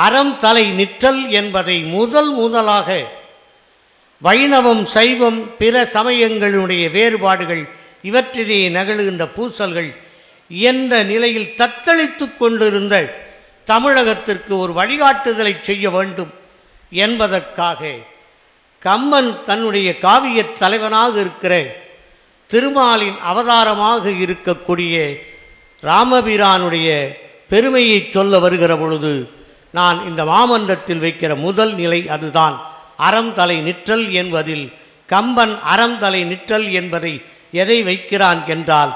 அறம் தலை நிற்றல் என்பதை முதலாக வைணவம், சைவம், பிற சமயங்களுடைய வேறுபாடுகள் இவற்றிலே நகழுகின்ற பூசல்கள் என்ற நிலையில் தத்தளித்து கொண்டிருந்த தமிழகத்திற்கு ஒரு வழிகாட்டுதலை செய்ய வேண்டும் என்பதற்காக கம்பன் தன்னுடைய காவிய தலைவனாக இருக்கிற திருமாலின் அவதாரமாக இருக்கக்கூடிய ராமபிரானுடைய பெருமையை சொல்ல வருகிற பொழுது நான் இந்த மாமன்றத்தில் வைக்கிற முதல் நிலை அதுதான். அறம் தலை நிற்றல் என்பதில் கம்பன் அறம் தலை நிற்றல் என்பதை எதை வைக்கிறான் என்றால்,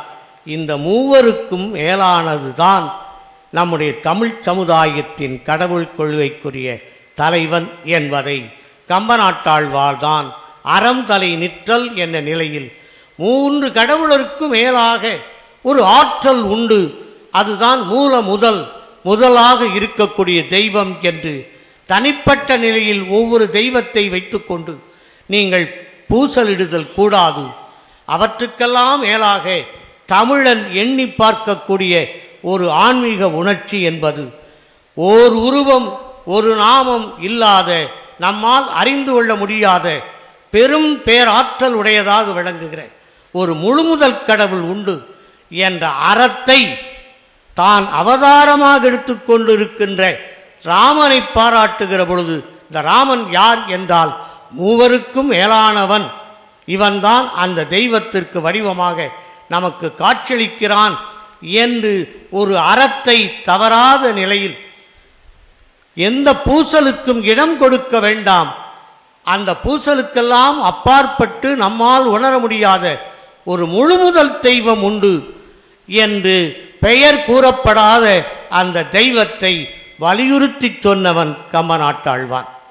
இந்த மூவருக்கும் மேலானதுதான் நம்முடைய தமிழ் சமுதாயத்தின் கடவுள் கொள்கைக்குரிய தலைவன் என்பதை கம்பநாட்டாழ்வார்தான் அறம் தலை நிற்றல் என்ற நிலையில் 3 கடவுளருக்கு மேலாக ஒரு ஆற்றல் உண்டு, அதுதான் முதலாக இருக்கக்கூடிய தெய்வம் என்று தனிப்பட்ட நிலையில் ஒவ்வொரு தெய்வத்தை வைத்துக்கொண்டு நீங்கள் பூசலிடுதல் கூடாது. அவற்றுக்கெல்லாம் மேலாக தமிழன் எண்ணி பார்க்கக்கூடிய ஒரு ஆன்மீக உணர்ச்சி என்பது ஓர் உருவம் ஒரு நாமம் இல்லாத, நம்மால் அறிந்து கொள்ள முடியாத பெரும் பேராற்றல் உடையதாக விளங்குகிற ஒரு முழுமுதல் கடவுள் உண்டு என்ற அறத்தை தான் அவதாரமாக எடுத்துக்கொண்டிருக்கின்ற ராமனை பாராட்டுகிற பொழுது, இந்த ராமன் யார் என்றால் மூவருக்கும் மேலானவன், இவன்தான் அந்த தெய்வத்திற்கு வடிவமாக நமக்கு காட்சியளிக்கிறான் என்று ஒரு அறத்தை தவறாத நிலையில் எந்த பூசலுக்கும் இடம் கொடுக்க வேண்டாம், அந்த பூசலுக்கெல்லாம் அப்பாற்பட்டு நம்மால் உணர முடியாத ஒரு முழுமுதல் தெய்வம் உண்டு என்று பெயர் கூறப்படாத அந்த தெய்வத்தை வலியுறுத்தி சொன்னவன் கம்பநாட்டாழ்வான்.